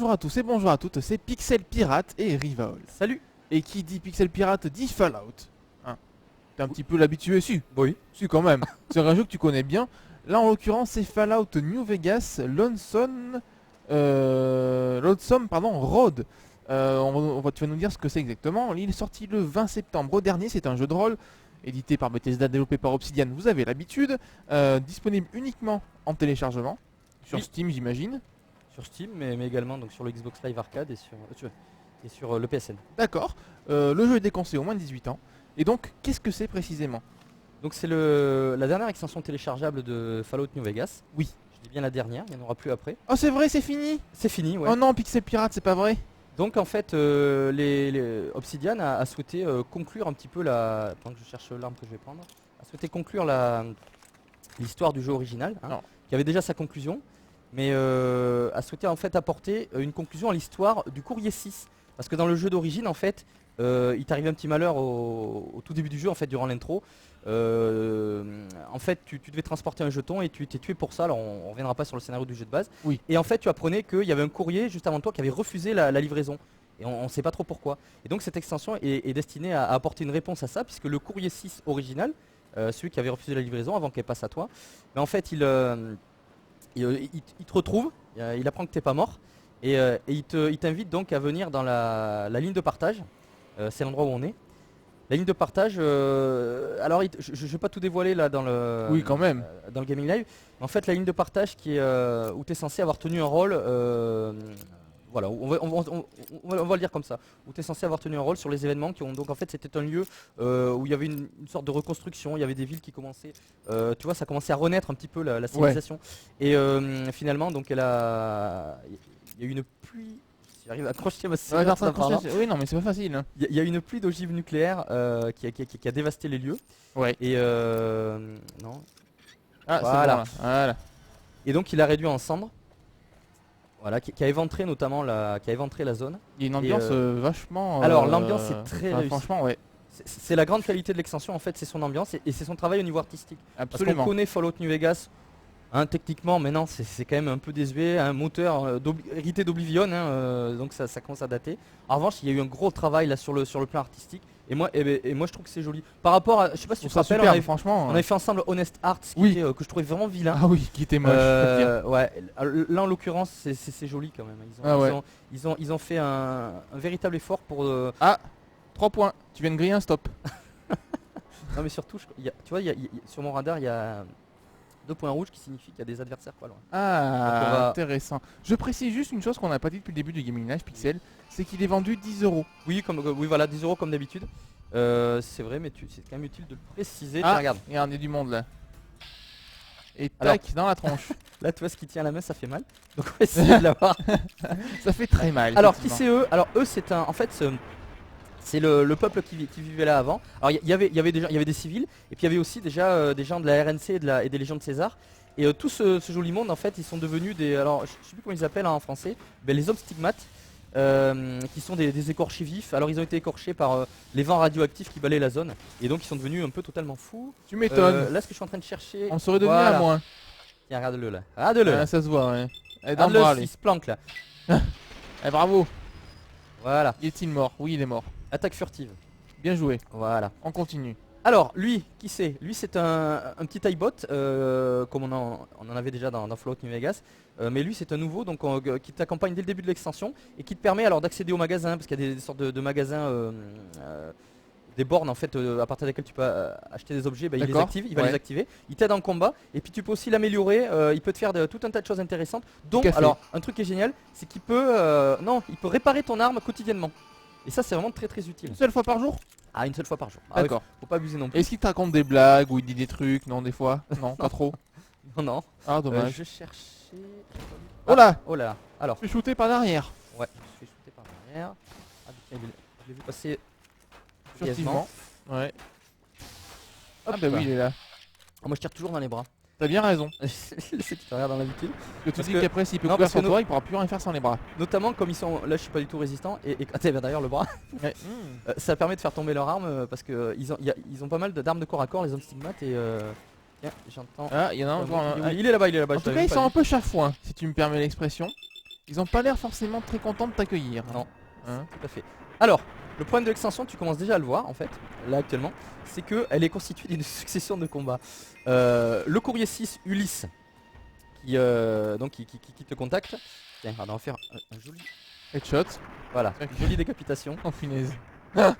Bonjour à tous et bonjour à toutes, c'est Pixel Pirate et Rivaol. Salut. Et qui dit Pixel Pirate dit Fallout. Hein, t'es un petit peu l'habitué, Oui. Si quand même. C'est un jeu que tu connais bien. Là en l'occurrence c'est Fallout New Vegas Lonesome Road. Tu vas nous dire ce que c'est exactement. Il est sorti le 20 septembre dernier, c'est un jeu de rôle édité par Bethesda, développé par Obsidian, vous avez l'habitude. Disponible uniquement en téléchargement. Sur Oui. Steam j'imagine. Sur Steam, mais également donc, sur le Xbox Live Arcade et sur le PSN. D'accord. Le jeu est déconseillé au moins de 18 ans. Et donc, qu'est-ce que c'est précisément? Donc c'est la dernière extension téléchargeable de Fallout New Vegas. Oui. Je dis bien la dernière, il n'y en aura plus après. Oh, c'est vrai, c'est fini. C'est fini, ouais. Oh non, Pixel Pirate, c'est pas vrai. Donc en fait, Obsidian a souhaité conclure un petit peu la... Pendant que je cherche l'arme que je vais prendre. A souhaité conclure l'histoire du jeu original, hein, Non. qui avait déjà sa conclusion. Mais a souhaité en fait apporter une conclusion à l'histoire du courrier 6. Parce que dans le jeu d'origine, en fait, il t'arrive un petit malheur au tout début du jeu, en fait, durant l'intro. En fait, tu devais transporter un jeton et tu étais tué pour ça. Alors, on reviendra pas sur le scénario du jeu de base. Oui. Et en fait, tu apprenais qu'il y avait un courrier juste avant toi qui avait refusé la livraison. Et on ne sait pas trop pourquoi. Et donc, cette extension est destinée à apporter une réponse à ça, puisque le courrier 6 original, celui qui avait refusé la livraison avant qu'elle passe à toi, mais en fait, il te retrouve, il apprend que t'es pas mort et il t'invite donc à venir dans la ligne de partage. C'est l'endroit où on est. La ligne de partage, alors je vais pas tout dévoiler là dans le, Oui, quand même. dans le gaming live. Mais en fait, la ligne de partage qui est où tu es censé avoir tenu un rôle, voilà, on va le dire comme ça, où tu es censé avoir tenu un rôle sur les événements qui ont donc en fait c'était un lieu où il y avait une sorte de reconstruction, il y avait des villes qui commençaient, tu vois, ça commençait à renaître un petit peu la civilisation. Et finalement donc il y a eu une pluie, si j'arrive à accrocher ma Ouais, serrure, t'es en train de crocher- Oui, non, mais c'est pas facile. Hein. il y a eu une pluie d'ogives nucléaires qui a dévasté les lieux. Ouais. Et non. Ah, Voilà. c'est bon, là. Voilà. Et donc il a réduit en cendres. Voilà, qui a éventré notamment qui a éventré la zone. Il y a une ambiance vachement. Alors, l'ambiance est très réussie. Franchement, ouais. C'est la grande qualité de l'extension en fait, c'est son ambiance et c'est son travail au niveau artistique. Parce qu'on Absolument. connaît Fallout New Vegas, hein, techniquement, mais non, c'est quand même un peu désuet, un moteur hérité d'Oblivion, hein, donc ça commence à dater. En revanche, il y a eu un gros travail là sur le plan artistique. Et moi je trouve que c'est joli. Par rapport à, je sais pas si tu te rappelles, franchement. on avait fait ensemble Honest Arts, Oui. que je trouvais vraiment vilain. Ah oui, qui était moche. faut le dire. Ouais, là en l'occurrence c'est joli quand même. Ils ont fait un véritable effort pour. Ah, 3 points. Tu viens de griller un stop. Non mais surtout, tu vois, sur mon radar il y a 2 points rouges qui signifient qu'il y a des adversaires pas loin. Ah, Donc on va- intéressant. Je précise juste une chose qu'on n'a pas dit depuis le début du Gaming Live Pixel, c'est qu'il est vendu 10 €. Oui, oui voilà, 10 € comme d'habitude. C'est vrai, mais c'est quand même utile de le préciser. Ah, Tiens, regarde, il y a du monde là. Et Alors. tac, dans la tronche. là tu vois ce qui tient à la main, ça fait mal. Donc on va essayer de l'avoir. Ça fait très mal. Alors qui effectivement. c'est eux? Alors eux c'est en fait c'est le peuple qui vivait là avant. Alors il y avait des civils et puis il y avait aussi déjà des gens de la RNC et des légions de César. Et tout ce joli monde en fait ils sont devenus alors je sais plus comment ils appellent en français, les hommes stigmates, qui sont des écorchés vifs. Alors ils ont été écorchés par les vents radioactifs qui balaient la zone et donc ils sont devenus un peu totalement fous. Tu m'étonnes. Là ce que je suis en train de chercher, On serait devenu voilà. à moins. Tiens, regarde-le là, regarde-le, Ah, ça se voit, ouais. Eh, dans le regarde-le, bras, il lui. se planque là. Eh, bravo. Voilà, Est-il mort? Oui, il est mort. attaque furtive. Bien joué. Voilà. On continue. Alors, lui, qui c'est? Lui, c'est un petit iBot, comme on en avait déjà dans Fallout New Vegas. Mais lui, c'est un nouveau donc, qui t'accompagne dès le début de l'extension et qui te permet alors d'accéder au magasin, parce qu'il y a des sortes de magasins, des bornes en fait, à partir desquelles tu peux acheter des objets. Bah, il les D'accord, active, il va ouais. les activer. Il t'aide en combat et puis tu peux aussi l'améliorer. Il peut te faire tout un tas de choses intéressantes. Donc, Tout à fait. alors, un truc qui est génial, c'est qu'il peut, il peut réparer ton arme quotidiennement. Et ça, c'est vraiment très très utile. Une seule fois par jour? Ah, une seule fois par jour. Ah ouais, D'accord. faut pas abuser non plus. Est-ce qu'il te raconte des blagues ou il dit des trucs? Non, des fois? Non, pas trop. Non, non. Ah, dommage. Je cherchais. Oh là! Oh là. Alors, Je suis shooté par derrière. ouais, je suis shooté par derrière. Ah, putain, je l'ai vu passer. Furtivement. Ouais. Hop Ah bah là. oui, il est là. Ah, moi, je tire toujours dans les bras. T'as bien raison. C'est qui te regarde dans l'habitude. Parce que tu Parce dis que- qu'après, s'il peut non, courir parce que sur toi, il pourra plus rien faire sans les bras. Notamment comme ils sont. Là, je suis pas du tout résistant. Et d'ailleurs, le bras. Ouais. Ça permet de faire tomber leur arme parce que ils ont pas mal d'armes de corps à corps, les hommes stigmates. Et. Tiens, j'entends. Ah, il y en a un. Il est là-bas, il est là-bas. En je tout t'avais cas, même ils pas sont dit. un peu chafouins, si tu me permets l'expression. Ils ont pas l'air forcément très contents de t'accueillir. Non. Hein. Tout à fait. Alors, le problème de l'extension, tu commences déjà à le voir en fait, là actuellement, c'est qu'elle est constituée d'une succession de combats. Le courrier 6 Ulysse, qui te contacte. Tiens, on va faire un joli. Headshot. Voilà, Ok. jolie décapitation. Oh punaise. Donc,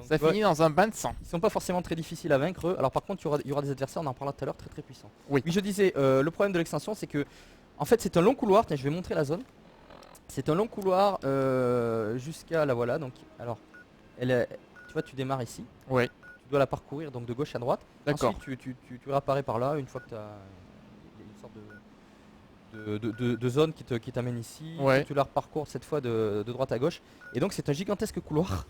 Ça tu vois, finit dans un bain de sang. ils sont pas forcément très difficiles à vaincre. Alors par contre, il y aura des adversaires, on en parlera tout à l'heure, très très puissants. Oui. Je disais, le problème de l'extension, c'est que, en fait, c'est un long couloir. Tiens, je vais montrer la zone. C'est un long couloir jusqu'à la voilà. Donc, alors, tu vois, tu démarres ici. Ouais. Tu dois la parcourir donc de gauche à droite. D'accord. Ensuite, tu réapparais par là une fois que tu as une sorte de zone qui t'amène ici. Ouais. Tu la reparcours cette fois de droite à gauche. Et donc, c'est un gigantesque couloir.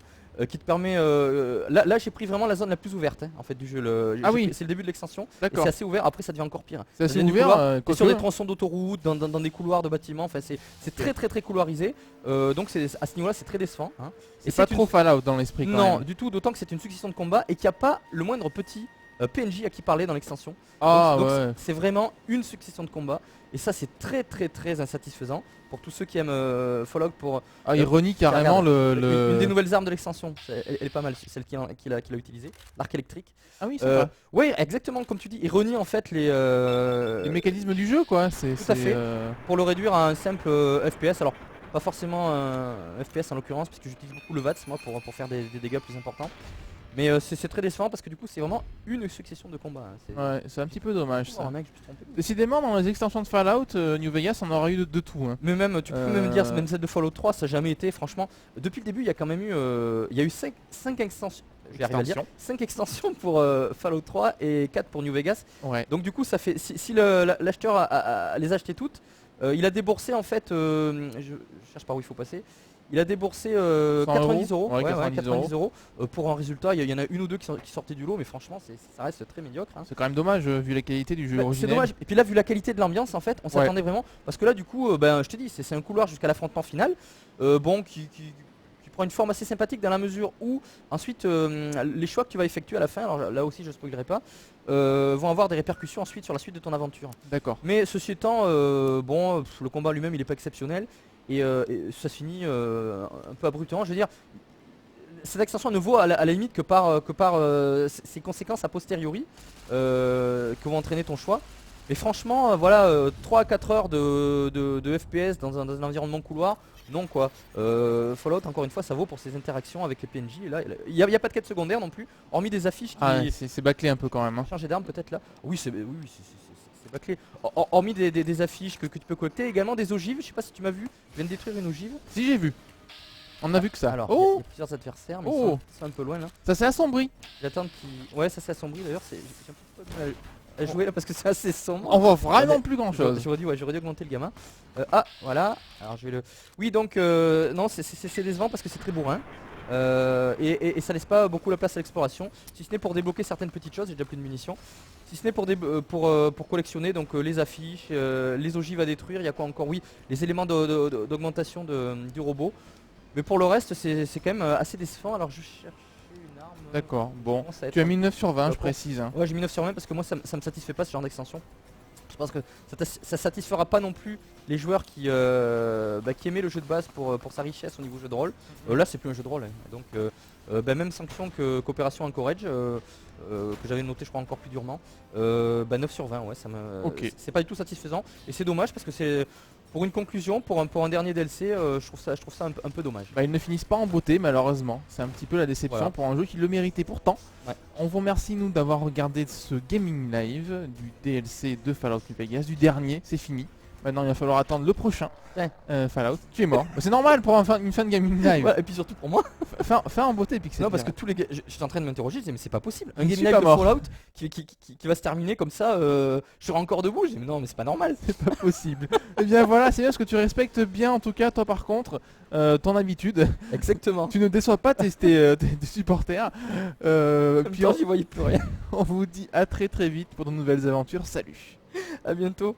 Qui te permet là j'ai pris vraiment la zone la plus ouverte en fait du jeu. Ah oui. C'est le début de l'extension et D'accord. c'est assez ouvert. Après ça devient encore pire. C'est assez Ça devient du ouvert. couloir, t'es sur quoique. des tronçons d'autoroute, dans des couloirs de bâtiments. Enfin c'est très couloirisé. Donc à ce niveau-là c'est très décevant. Hein. C'est pas trop Fallout dans l'esprit quand Non même. du tout. D'autant que c'est une succession de combats et qu'il n'y a pas le moindre petit PNJ à qui parler dans l'extension. Ah Donc, ouais. c'est vraiment une succession de combats et ça c'est très insatisfaisant pour tous ceux qui aiment Fallout. Pour Ah, il renie carrément une des nouvelles armes de l'extension, elle est pas mal, celle qu'il a utilisée, l'arc électrique. Ah oui, c'est vrai. Oui, exactement comme tu dis, il renie en fait Les mécanismes du jeu quoi. C'est Tout à fait. Pour le réduire à un simple FPS. Alors pas forcément un FPS en l'occurrence, puisque j'utilise beaucoup le VATS moi pour faire des dégâts plus importants. Mais c'est très décevant parce que du coup c'est vraiment une succession de combats. Hein. Ouais, c'est un petit peu dommage Oh, ça. mec, je me suis trompé. Décidément, dans les extensions de Fallout, New Vegas, on aura eu de tout. Hein. Mais même, tu peux même dire, même celle de Fallout 3, ça n'a jamais été, franchement. Depuis le début, il y a quand même eu, il y a eu 5 extensions. Je vais arriver à le dire. 5 extensions pour Fallout 3 et 4 pour New Vegas. Ouais. Donc du coup, ça fait, si l'acheteur les a achetées toutes, il a déboursé en fait, je cherche par où il faut passer. Il a déboursé 90 euros, Ouais, 90 euros pour un résultat. Il y en a une ou deux qui sortaient du lot, mais franchement, ça reste très médiocre. Hein. C'est quand même dommage vu la qualité du jeu Bah, c'est originel. dommage. Et puis là, vu la qualité de l'ambiance, en fait, on s'attendait vraiment. Parce que là, du coup, je te dis, c'est un couloir jusqu'à l'affrontement final. Qui prend une forme assez sympathique dans la mesure où ensuite les choix que tu vas effectuer à la fin, alors là aussi je spoilerai pas, vont avoir des répercussions ensuite sur la suite de ton aventure. D'accord. Mais ceci étant, le combat lui-même il est pas exceptionnel et ça se finit un peu abruptement. Je veux dire, cette extension ne vaut à la limite que par ses conséquences a posteriori que vont entraîner ton choix. Mais franchement, 3 à 4 heures de FPS dans un environnement couloir, non quoi. Fallout, encore une fois, ça vaut pour ses interactions avec les PNJ. Et là, il n'y a pas de quête secondaire non plus, hormis des affiches qui... Ah, c'est bâclé un peu quand même. Hein. Changer d'arme peut-être là. Oui, c'est bâclé. Hormis des affiches que tu peux collecter, également des ogives. Je sais pas si tu m'as vu, je viens de détruire une ogive. Si j'ai vu. On a vu que ça. Alors, il y oh a plusieurs adversaires, mais Oh ils sont un peu loin là. Ça s'est assombri. J'attends qu'ils... Ouais, ça s'est assombri d'ailleurs, j'ai un peu de mal à jouer là parce que c'est assez sombre. On voit vraiment Ouais, plus grand chose. J'aurais dû augmenter le gamin. Voilà. Alors je vais le. Oui donc non c'est décevant parce que c'est très bourrin. Et ça laisse pas beaucoup la place à l'exploration. Si ce n'est pour débloquer certaines petites choses, j'ai déjà plus de munitions. Si ce n'est pour collectionner donc les affiches, les ogives à détruire, il y a quoi encore? Oui, les éléments d'augmentation du robot. Mais pour le reste c'est quand même assez décevant. Alors je cherche une arme. D'accord, bon. Comment ça va être Tu as mis 9 sur 20, je D'accord. précise. Hein. Ouais, j'ai mis 9 sur 20 parce que moi ça me satisfait pas ce genre d'extension. Je pense que ça satisfera pas non plus les joueurs qui aimaient le jeu de base pour sa richesse au niveau jeu de rôle. Là c'est plus un jeu de rôle. Hein. Donc même sanction que Coopération Anchorage que j'avais noté je crois encore plus durement. 9 sur 20 ouais Ok. c'est pas du tout satisfaisant et c'est dommage parce que c'est pour une conclusion, pour un dernier DLC, je trouve ça un peu dommage. Bah, ils ne finissent pas en beauté malheureusement. C'est un petit peu la déception Voilà. pour un jeu qui le méritait pourtant. Ouais. On vous remercie nous d'avoir regardé ce gaming live du DLC de Fallout New Vegas, du dernier, c'est fini. Maintenant il va falloir attendre le prochain Ouais. Fallout. Tu es mort. Bah, c'est normal pour une fin de gaming live. Ouais, et puis surtout pour moi. Fin en beauté Pixel. Non parce que tous les j'étais en train de m'interroger, je disais mais c'est pas possible. Un Je game suis live pas de mort. Fallout qui va se terminer comme ça, je serai encore debout, je dis mais non mais c'est pas normal. C'est pas possible. Eh bien voilà, c'est bien parce que tu respectes bien en tout cas toi par contre ton habitude. Exactement. Tu ne déçois pas tes supporters. Puis J'y voyais plus rien. on vous dit à très vite pour de nouvelles aventures. Salut. À bientôt.